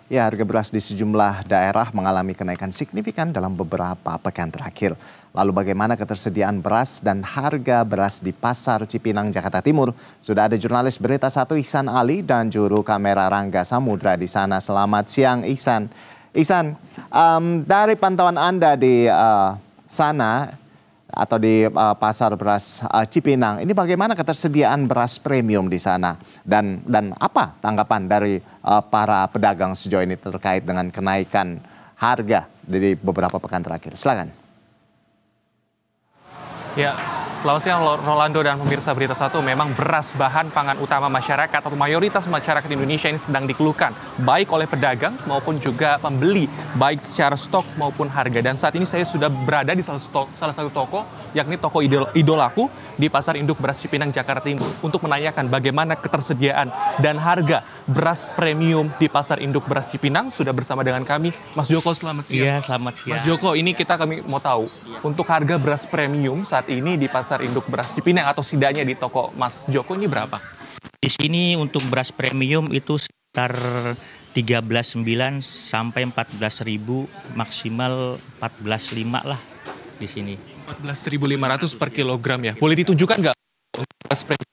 Ya, harga beras di sejumlah daerah mengalami kenaikan signifikan dalam beberapa pekan terakhir. Lalu bagaimana ketersediaan beras dan harga beras di Pasar Cipinang, Jakarta Timur? Sudah ada jurnalis Berita 1 Ihsan Ali dan juru kamera Rangga Samudra di sana. Selamat siang Ihsan. Ihsan, dari pantauan Anda di sana atau di pasar beras Cipinang, ini bagaimana ketersediaan beras premium di sana dan apa tanggapan dari para pedagang sejauh ini terkait dengan kenaikan harga di beberapa pekan terakhir? Silakan. Ya, selamat siang Rolando dan pemirsa Berita 1. Memang beras bahan pangan utama masyarakat atau mayoritas masyarakat Indonesia ini sedang dikeluhkan baik oleh pedagang maupun juga pembeli, baik secara stok maupun harga. Dan saat ini saya sudah berada di salah satu toko, yakni toko idolaku di Pasar Induk Beras Cipinang, Jakarta Timur, untuk menanyakan bagaimana ketersediaan dan harga beras premium di Pasar Induk Beras Cipinang. Sudah bersama dengan kami Mas Joko, selamat siang. Iya, selamat siang. Mas Joko, ini kami mau tahu untuk harga beras premium saat ini di Pasar Induk Beras Cipinang atau setidaknya di toko Mas Joko ini berapa? Di sini untuk beras premium itu sekitar 13.900 sampai 14.000, maksimal 14.500 lah di sini. 14.500 per kilogram ya. Boleh ditunjukkan nggak beras premium?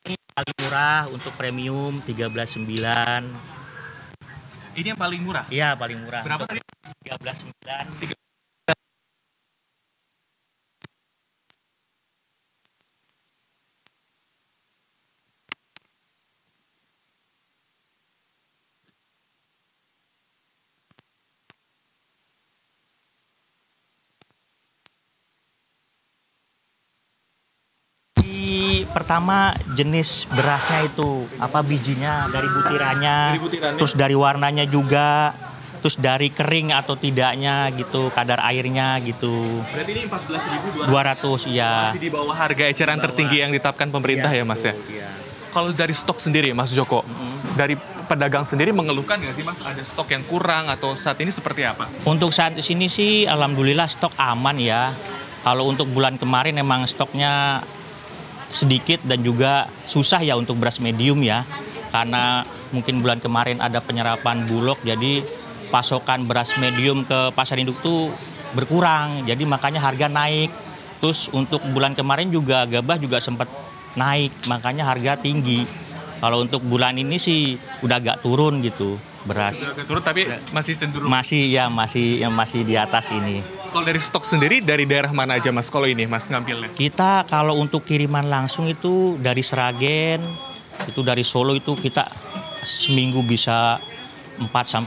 Ini paling murah untuk premium 13.900. Ini yang paling murah? Iya, paling murah. Berapa tadi? 13.900. Pertama jenis berasnya itu apa, bijinya, dari butirannya, terus dari warnanya juga, terus dari kering atau tidaknya gitu, kadar airnya gitu. Berarti ini 14.200. Iya. Masih di bawah harga eceran tertinggi yang ditetapkan pemerintah ya Mas ya. Iya. Kalau dari stok sendiri Mas Joko, dari pedagang sendiri mengeluhkan nggak sih Mas, ada stok yang kurang atau saat ini seperti apa? Untuk saat ini sih alhamdulillah stok aman ya. Kalau untuk bulan kemarin emang stoknya sedikit dan juga susah ya untuk beras medium ya, karena mungkin bulan kemarin ada penyerapan Bulog, jadi pasokan beras medium ke pasar induk tuh berkurang, jadi makanya harga naik. Terus untuk bulan kemarin juga gabah juga sempat naik, makanya harga tinggi. Kalau untuk bulan ini sih udah agak turun gitu beras. Udah agak turun tapi masih cenderung. Masih di atas ini. Kalau dari stok sendiri dari daerah mana aja Mas kalau ini Mas ngambilnya? Kita kalau untuk kiriman langsung itu dari Sragen, itu dari Solo itu kita seminggu bisa 4-5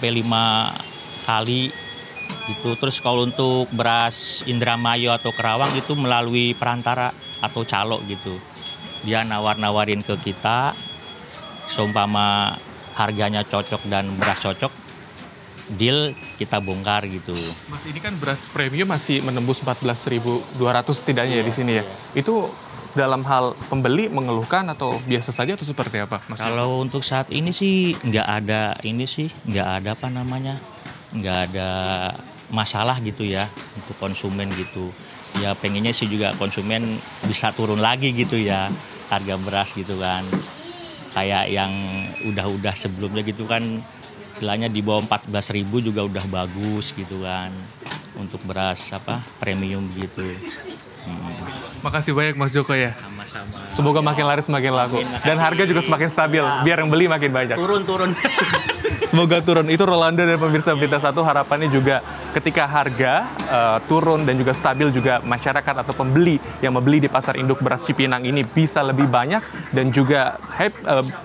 kali gitu. Terus kalau untuk beras Indramayu atau Kerawang itu melalui perantara atau calo gitu. Dia nawar-nawarin ke kita, seumpama harganya cocok dan beras cocok, deal kita bongkar gitu. Mas, ini kan beras premium masih menembus 14.200 setidaknya ya di sini ya. Itu dalam hal pembeli mengeluhkan atau biasa saja atau seperti apa Mas? Kalau untuk saat ini sih nggak ada nggak ada masalah gitu ya untuk konsumen gitu. Ya pengennya sih juga konsumen bisa turun lagi gitu ya harga beras gitu kan. Kayak yang udah sebelumnya gitu kan, istilahnya di bawah 14.000 juga udah bagus gitu kan untuk beras premium gitu. Makasih banyak Mas Joko ya. Sama-sama. Semoga makin laris makin laku dan harga juga semakin stabil biar yang beli makin banyak. Turun. Semoga turun. Itu Rolando dan pemirsa Berita 1, harapannya juga ketika harga turun dan juga stabil, juga masyarakat atau pembeli yang membeli di Pasar Induk Beras Cipinang ini bisa lebih banyak dan juga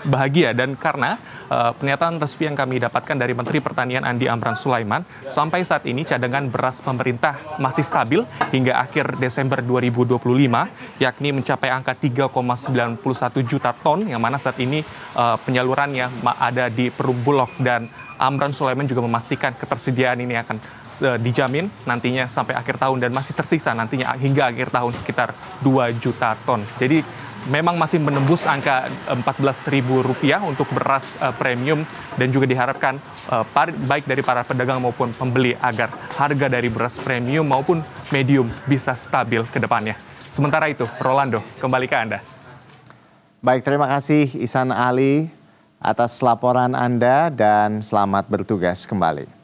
bahagia. Dan karena pernyataan resmi yang kami dapatkan dari Menteri Pertanian Andi Amran Sulaiman, sampai saat ini cadangan beras pemerintah masih stabil hingga akhir Desember 2025, yakni mencapai angka 3,91 juta ton, yang mana saat ini penyalurannya ada di Perum Bulog. Dan Amran Sulaiman juga memastikan ketersediaan ini akan dijamin nantinya sampai akhir tahun dan masih tersisa nantinya hingga akhir tahun sekitar 2 juta ton. Jadi memang masih menembus angka Rp14.000 untuk beras premium dan juga diharapkan baik dari para pedagang maupun pembeli agar harga dari beras premium maupun medium bisa stabil ke depannya. Sementara itu, Rolando, kembali ke Anda. Baik, terima kasih Ihsan Ali atas laporan Anda dan selamat bertugas kembali.